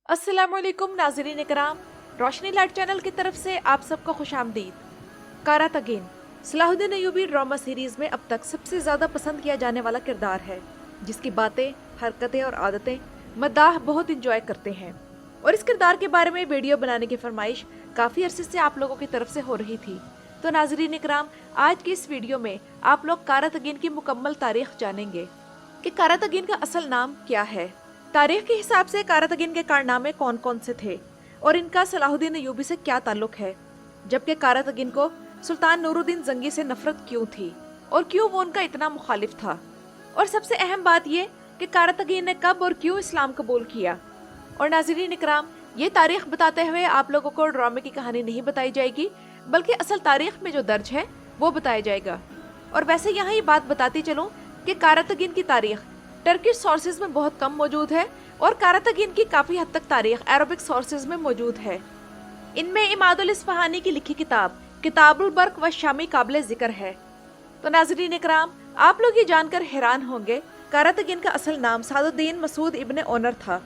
अस्सलामुअलैकुम नाज़रीन इकराम, रोशनी light channel की तरफ से आप सबको खुशामदीद। कारातगीन सलाहुद्दीन अय्यूबी ड्रामा सीरीज में अब तक सबसे ज़्यादा पसंद किया जाने वाला किरदार है, जिसकी बातें, हरकतें और आदतें मद्दाह बहुत इंजॉय करते हैं। और इस किरदार के बारे में वीडियो बनाने की फरमाइश काफ़ी अरसे से आप लोगों की तरफ से हो रही थी। तो नाज़रीन इकराम, आज की इस वीडियो में आप लोग कारातगीन की मुकम्मल तारीख जानेंगे कि कारातगीन का असल नाम क्या है, तारीख के हिसाब से कारातगीन के कारनामे कौन कौन से थे और इनका सलाहुद्दीन अय्यूबी से क्या ताल्लुक है, जबकि कारातगीन को सुल्तान नूरुद्दीन जंगी से नफरत क्यों थी और क्यों वो उनका इतना मुखालिफ था। और सबसे अहम बात ये कि कारातगीन ने कब और क्यों इस्लाम कबूल किया। और नाज़रीन इकराम, ये तारीख बताते हुए आप लोगों को ड्रामे की कहानी नहीं बताई जाएगी, बल्कि असल तारीख में जो दर्ज है वो बताया जाएगा। और वैसे यहाँ ये बात बताती चलूँ कि कारातगीन की तारीख टर्किश सोर्सेज में बहुत कम मौजूद है और कारातगीन की काफ़ी हद तक तारीख अरबिक सोर्सेज में मौजूद है। इनमें इमादुल इस्फहानी की लिखी किताब किताबुल बर्क व शामी काबिल जिक्र है। तो नाज़रीन इकराम, आप लोग ये जानकर हैरान होंगे, कारातगीन का असल नाम सादुद्दीन मसूद इब्ने ओनर था।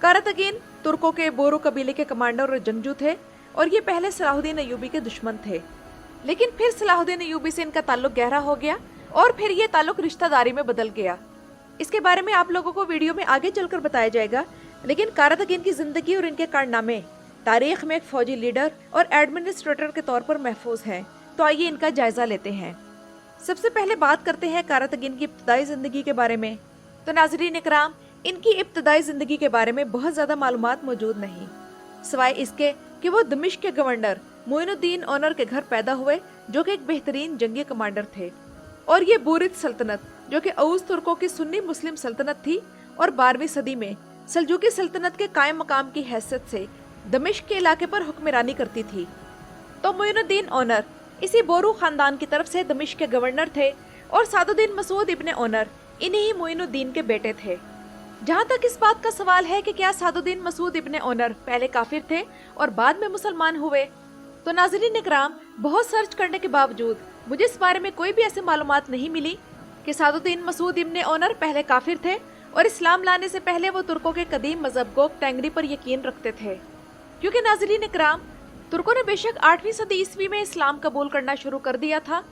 कारातगीन तुर्कों के बोरो कबीले के कमांडर और जंगजू थे और ये पहले सलाहुद्दीन अय्यूबी के दुश्मन थे, लेकिन फिर सलाहुद्दीन अय्यूबी से इनका ताल्लुक गहरा हो गया और फिर ये ताल्लुक रिश्तेदारी में बदल गया। इसके बारे में आप लोगों को वीडियो में आगे चलकर बताया जाएगा, लेकिन कारातगीन की जिंदगी और इनके कारनामे तारीख में एक फौजी लीडर और एडमिनिस्ट्रेटर के तौर पर महफूज हैं। तो आइए इनका जायजा लेते हैं। सबसे पहले बात करते हैं कारातगीन की इब्तदाई जिंदगी के बारे में। तो नाज़रीन इकराम, इनकी इब्तदाई जिंदगी के बारे में बहुत ज्यादा मालूमात मौजूद नहीं, सिवाय इसके कि वो दमिश्क के गवर्नर मोइनुद्दीन ओनर के घर पैदा हुए, जो कि एक बेहतरीन जंगी कमांडर थे। और ये बूरिद सल्तनत, जो कि औस तुर्कों की सुन्नी मुस्लिम सल्तनत थी और 12वीं सदी में सल्जूकी सल्तनत के कायम मकाम की हैसियत से दमिश्क के इलाके पर हुक्मरानी करती थी। तो मोइनुद्दीन ओनर इसी बोरू खानदान की तरफ से दमिश्क के गवर्नर थे और सादुद्दीन मसूद इब्ने ओनर इन्हीं ही मोइनुद्दीन के बेटे थे। जहाँ तक इस बात का सवाल है कि क्या सादुद्दीन मसूद इब्ने ओनर पहले काफिर थे और बाद में मुसलमान हुए, तो नाज़रीन इकराम, बहुत सर्च करने के बावजूद मुझे इस बारे में कोई भी ऐसी मालूमात नहीं मिली कि सादुद्दीन मसूद इब्ने ओनर पहले काफिर थे और इस्लाम लाने से पहले वो तुर्कों के कदीम मजहब गोग टेंगरी पर यकीन रखते थे। क्योंकि नाज़रीन इकराम, तुर्कों ने बेशक 8वीं सदी ईस्वी में इस्लाम कबूल करना शुरू कर दिया था,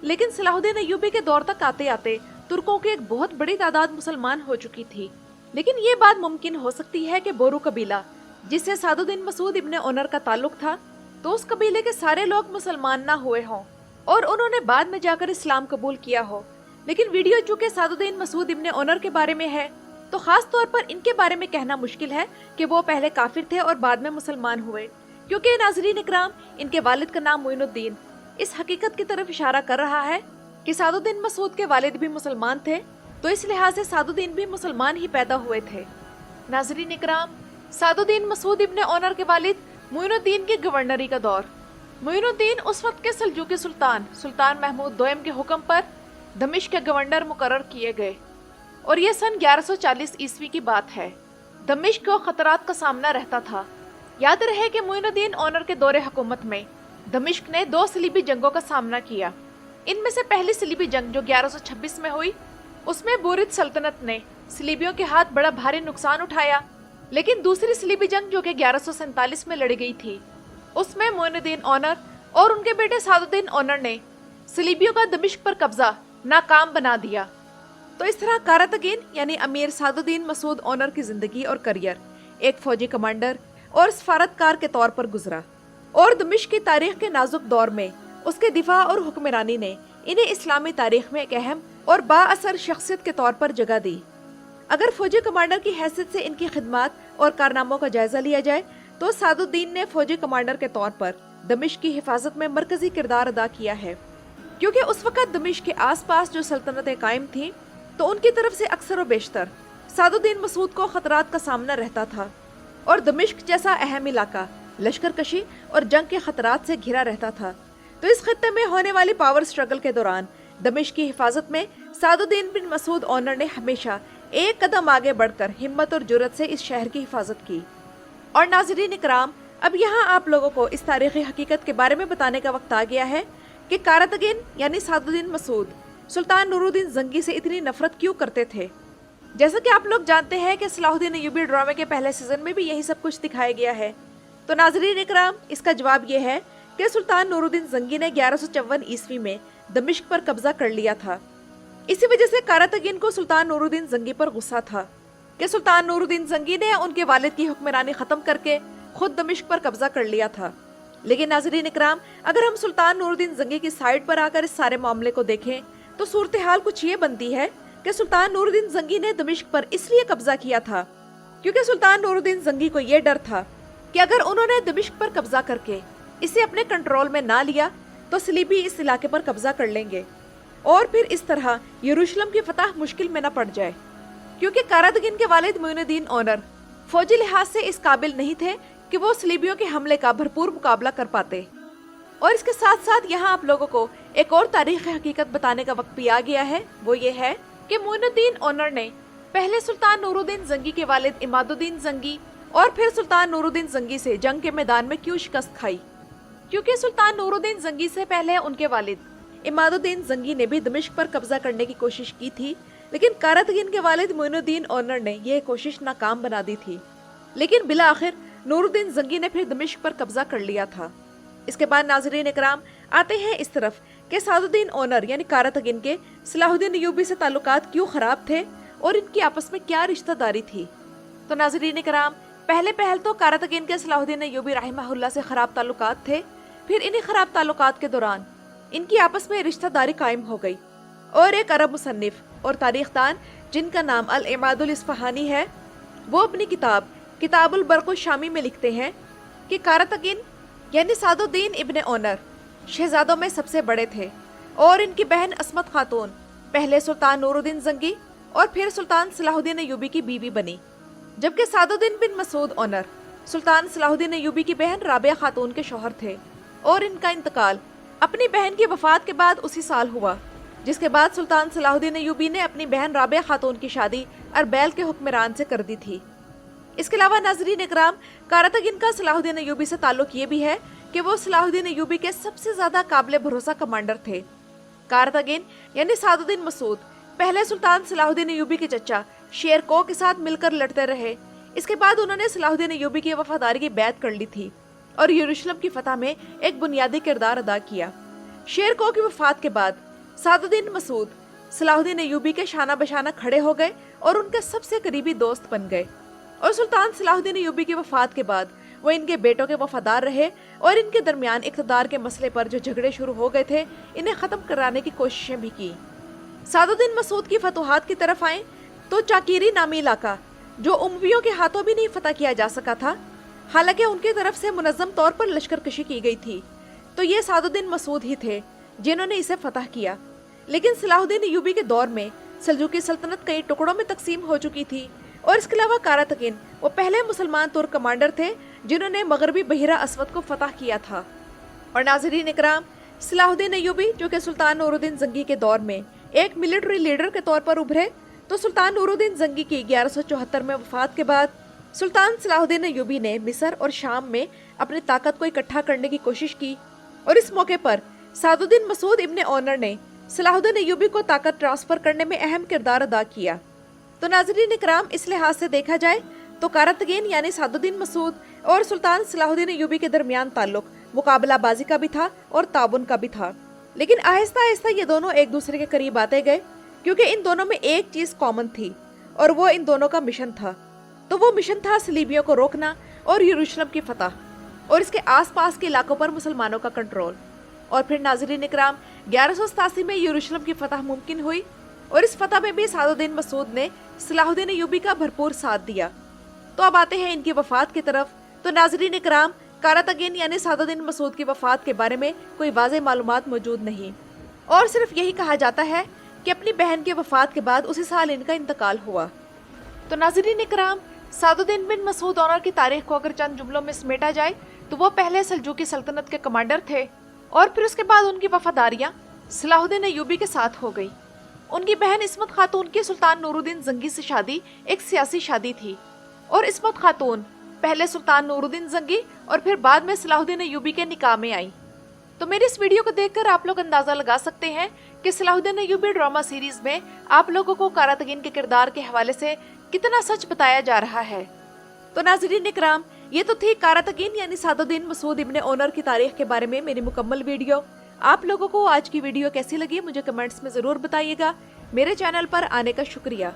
लेकिन सलाहुद्दीन अय्यूबी के दौर तक आते आते तुर्कों की एक बहुत बड़ी तादाद मुसलमान हो चुकी थी। लेकिन ये बात मुमकिन हो सकती है कि बोरू कबीला, जिससे सादुद्दीन मसूद इब्ने ओनर का ताल्लुक था, तो उस कबीले के सारे लोग मुसलमान ना हुए हों और उन्होंने बाद में जाकर इस्लाम कबूल किया हो। लेकिन वीडियो चूंकि सादुद्दीन मसूद इब्ने ओनर के बारे में है, तो खास तौर पर इनके बारे में कहना मुश्किल है कि वो पहले काफिर थे और बाद में मुसलमान हुए, क्योंकि नाज़रीन इकराम, इनके वालिद का नाम मोइनुद्दीन इस हकीकत की तरफ इशारा कर रहा है कि सादुद्दीन मसूद के वालिद भी मुसलमान थे, तो इस लिहाज से सादुद्दीन भी मुसलमान ही पैदा हुए थे। नाज़रीन इकराम, सादुद्दीन मसूद इब्ने ओनर के वालिद मोइनुद्दीन की गवर्नरी का दौर। मोइनुद्दीन उस वक्त के सल्जूकी सुल्तान महमूद दोयम के हुक्म पर दमिश्क के गवर्नर मुकर्रर किए गए और ये सन 1140 ईस्वी की बात है। दमिश्क को खतरात का सामना रहता था। याद रहे कि मोइनुद्दीन ओनर के दौरे हुकूमत में दमिश्क ने 2 सलीबी जंगों का सामना किया। इनमें से पहली सलीबी जंग जो 1126 में हुई, उसमें बूरिद सल्तनत ने सलीबियों के हाथ बड़ा भारी नुकसान उठाया, लेकिन दूसरी सलीबी जंग जो कि 1147 में लड़ी गई थी, उसमें मोइनुद्दीन ओनर और उनके बेटे सादुद्दीन ओनर ने सलीबियों का दमिश्क पर कब्जा नाकाम बना दिया। तो इस तरह कारातगीन यानी अमीर सादुद्दीन मसूद ओनर की जिंदगी और करियर एक फौजी कमांडर और सफारतकार के तौर पर गुजरा और दमिश्क की तारीख के नाजुक दौर में उसके दिफा और हुक्मरानी ने इन्हें इस्लामी तारीख में एक अहम और बाअसर शख्सियत के तौर पर जगह दी। अगर फौजी कमांडर की हैसियत से इनकी खिदमत और कारनामों का जायजा लिया जाए, तो सादुद्दीन ने फौजी कमांडर के तौर पर दमिश्क की हिफाजत में मरकजी किरदार अदा किया है, क्योंकि उस वक्त दमिश्क के आसपास जो सल्तनतें कायम थीं, तो उनकी तरफ से अक्सर व बेशतर सादुद्दीन मसूद को खतरात का सामना रहता था और दमिश्क जैसा अहम इलाका लश्करकशी और जंग के खतरात से घिरा रहता था। तो इस खत्ते में होने वाली पावर स्ट्रगल के दौरान दमिश्क की हिफाजत में सादुद्दीन बिन मसूद ओनर ने हमेशा एक कदम आगे बढ़कर हिम्मत और जुर्रत से इस शहर की हिफाजत की। और नाज़रीन इकराम, अब यहाँ आप लोगों को इस तारीखी हकीकत के बारे में बताने का वक्त आ गया है कि कारातगीन यानी सादुद्दीन मसूद सुल्तान नूरुद्दीन जंगी से इतनी नफरत क्यों करते थे। जैसा कि आप लोग जानते हैं कि सलाहुद्दीन अय्यूबी ड्रामे के पहले सीजन में भी यही सब कुछ दिखाया गया है। तो नाजरीन इकराम, इसका जवाब ये है कि सुल्तान नूरुद्दीन जंगी ने 1154 ईस्वी में दमिश्क पर कब्जा कर लिया था। इसी वजह से कारातगीन को सुल्तान नूरुद्दीन जंगी पर गुस्सा था कि सुल्तान नूरुद्दीन जंगी ने उनके वालिद की हुक्मरानी खत्म करके खुद दमिश्क पर कब्जा कर लिया था। लेकिन नाजरीन इकराम, अगर हम सुल्तान नूरुद्दीन जंगी की साइड पर आकर इस सारे मामले को देखें तो सूरत हाल कुछ ये बनती है कि सुल्तान नूरुद्दीन जंगी ने दमिश्क पर इसलिए कब्जा किया था क्योंकि सुल्तान नूरुद्दीन जंगी को ये डर था कि अगर उन्होंने दमिश्क पर कब्जा करके इसे अपने कंट्रोल में ना लिया तो सलीबी इस इलाके पर कब्जा कर लेंगे और फिर इस तरह यरूशलेम की फतह मुश्किल में न पड़ जाए, क्योंकि कारातगीन के वालिद मोइनुद्दीन ओनर फौजी लिहाज से इस काबिल नहीं थे कि वो सलीबियों के हमले का भरपूर मुकाबला कर पाते। और इसके साथ साथ यहाँ आप लोगों को एक और तारीख़ी हकीकत बताने का वक्त भी आ गया है। वो ये है कि मोइनुद्दीन ओनर ने पहले सुल्तान नूरुद्दीन जंगी के वालिद इमादुद्दीन जंगी और फिर सुल्तान नूरुद्दीन जंगी से जंग के मैदान में क्यों शिकस्त खाई, क्योंकि सुल्तान नूरुद्दीन जंगी से पहले उनके वालिद इमादुद्दीन जंगी ने भी दमिश्क पर कब्जा करने की कोशिश की थी, लेकिन कारातगीन के वालिद मोइनुद्दीन ओनर ने यह कोशिश नाकाम बना दी थी। लेकिन बिला आखिर नूरुद्दीन जंगी ने फिर दमिश्क पर कब्जा कर लिया था। इसके बाद नाजरीन इकराम, आते हैं इस तरफ कि सादुद्दीन ओनर यानी कारातगीन के सलाहुद्दीन अय्यूबी से ताल्लुकात क्यों खराब थे और इनकी आपस में क्या रिश्तेदारी थी। तो नाजरीन इकराम, पहल तो कारातगीन के सलाहुद्दीन अय्यूबी रहमहुल्लाह से खराब ताल्लुकात थे। फिर इन्हीं खराब ताल्लुकात के दौरान इनकी आपस में रिश्तेदारी कायम हो गई और एक अरब मुसन्निफ और तारीखदान जिनका नाम अल इमादुल इस्फहानी है, वो अपनी किताब किताबुल बरक़ुश शामी में लिखते हैं कि कारातगीन यानी सादुद्दीन इब्ने ओनर शहजादों में सबसे बड़े थे और इनकी बहन अस्मत खातून पहले सुल्तान नूरुद्दीन जंगी और फिर सुल्तान सलाहुद्दीन अय्यूबी की बीवी बनी, जबकि सादुद्दीन बिन मसूद ओनर सुल्तान सलाहुद्दीन अय्यूबी की बहन राबिया खातून के शौहर थे और इनका इंतकाल अपनी बहन की वफात के बाद उसी साल हुआ, जिसके बाद सुल्तान सलाहुद्दीन अय्यूबी ने अपनी बहन राबिया खातून की शादी अरबैल के हुक्मरान से कर दी थी। इसके अलावा नाजरीन इकराम, कारातगीन का सलाहुद्दीन अय्यूबी से ताल्लुक ये भी है कि वो सलाहुद्दीन अय्यूबी के सबसे ज्यादा काबिल भरोसा कमांडर थे। कारातगीन यानी सादुद्दीन मसूद पहले सुल्तान सलाहुद्दीन अय्यूबी के चचा शेर को के साथ मिलकर लड़ते रहे। इसके बाद उन्होंने सलाहुद्दीन अय्यूबी की वफादारी की बैत कर ली थी और यरूशलेम की फतह में एक बुनियादी किरदार अदा किया। शेर को की वफात के बाद सादुद्दीन मसूद सलाहुद्दीन अय्यूबी के शाना बशाना खड़े हो गए और उनके सबसे करीबी दोस्त बन गए और सुल्तान सलाहुद्दीन अय्यूबी की वफात के बाद वो इनके बेटों के वफादार रहे और इनके दरमियान इक़्तिदार के मसले पर जो झगड़े शुरू हो गए थे, इन्हें ख़त्म कराने की कोशिशें भी की। सादुद्दीन मसूद की फतूहात की तरफ आए तो चाकीरी नामी इलाका जो उमवियों के हाथों भी नहीं फतह किया जा सका था, हालांकि उनकी तरफ से मुनज़्ज़म तौर पर लश्करकशी की गई थी, तो ये सादुद्दीन मसूद ही थे जिन्होंने इसे फतह किया। लेकिन सलाहुद्दीन अय्यूबी के दौर में सल्जूकी सल्तनत कई टुकड़ों में तकसीम हो चुकी थी और इसके अलावा कारातगीन वो पहले मुसलमान तुर्क कमांडर थे जिन्होंने मगरबी बहिरा अस्वद को फतह किया था। और नाज़रीन इकराम, सलाहुद्दीन अय्यूबी जो कि सुल्तान नूरुद्दीन जंगी के दौर में एक मिलिट्री लीडर के तौर पर उभरे, तो सुल्तान नूरुद्दीन जंगी की 1174 में वफात के बाद सुल्तान सलाहुद्दीन अय्यूबी ने मिस्र और शाम में अपनी ताकत को इकट्ठा करने की कोशिश की और इस मौके पर सादुद्दीन मसूद इब्ने ओनर ने सलाहुद्दीन अय्यूबी को ताकत ट्रांसफर करने में अहम किरदार अदा किया। तो नाज़रीन इकराम, इस लिहाज से देखा जाए तो कारातगीन यानी सादुद्दीन मसूद और सुल्तान सलाहुद्दीन अय्यूबी के दरमियान ताल्लुक मुकाबला बाजी का भी था और ताबुन का भी था। लेकिन आहिस्ता आहिस्ता ये दोनों एक दूसरे के करीब आते गए, क्योंकि इन दोनों में एक चीज़ कॉमन थी और वो इन दोनों का मिशन था। तो वो मिशन था सलीबियों को रोकना और यरूशलेम की फतह और इसके आसपास के इलाकों पर मुसलमानों का कंट्रोल। और फिर नाज़रीन इकराम, 1187 में यरूशलेम की फतह मुमकिन हुई और इस फतह में भी सादुद्दीन मसूद ने सलाहुद्दीन अय्यूबी का भरपूर साथ दिया। तो अब आते हैं इनकी वफात की तरफ। तो नाज़रीन इकराम, कारातगीन यानी सादुद्दीन मसूद की वफात के बारे में कोई वाज़ेह मालूमात मौजूद नहीं और सिर्फ यही कहा जाता है कि अपनी बहन की वफात के बाद उसी साल इनका इंतकाल हुआ। तो नाज़रीन इकराम, सादुद्दीन बिन मसूद ओनर की तारीख को अगर चंद जुमलों में समेटा जाए तो वो पहले सल्जूकी सल्तनत के कमांडर थे और फिर उसके बाद उनकी वफादारियाँ सलाहुद्दीन अय्यूबी के साथ हो गई। उनकी बहन इस्मत खातून की सुल्तान नूरुद्दीन जंगी से शादी एक सियासी शादी थी और इस्मत खातून पहले सुल्तान नूरुद्दीन जंगी और फिर बाद में सलाहुद्दीन अय्यूबी के निकाह में आई। तो मेरी इस वीडियो को देखकर आप लोग अंदाज़ा लगा सकते हैं कि सलाहुद्दीन अय्यूबी ड्रामा सीरीज में आप लोगों को कारातगीन के किरदार के हवाले से कितना सच बताया जा रहा है। तो नाज़रीन इकराम, ये तो थी कारातगीन यानी सादुद्दीन मसूद इब्न ओनर की तारीख के बारे में मेरी मुकम्मल वीडियो। आप लोगों को आज की वीडियो कैसी लगी मुझे कमेंट्स में ज़रूर बताइएगा। मेरे चैनल पर आने का शुक्रिया।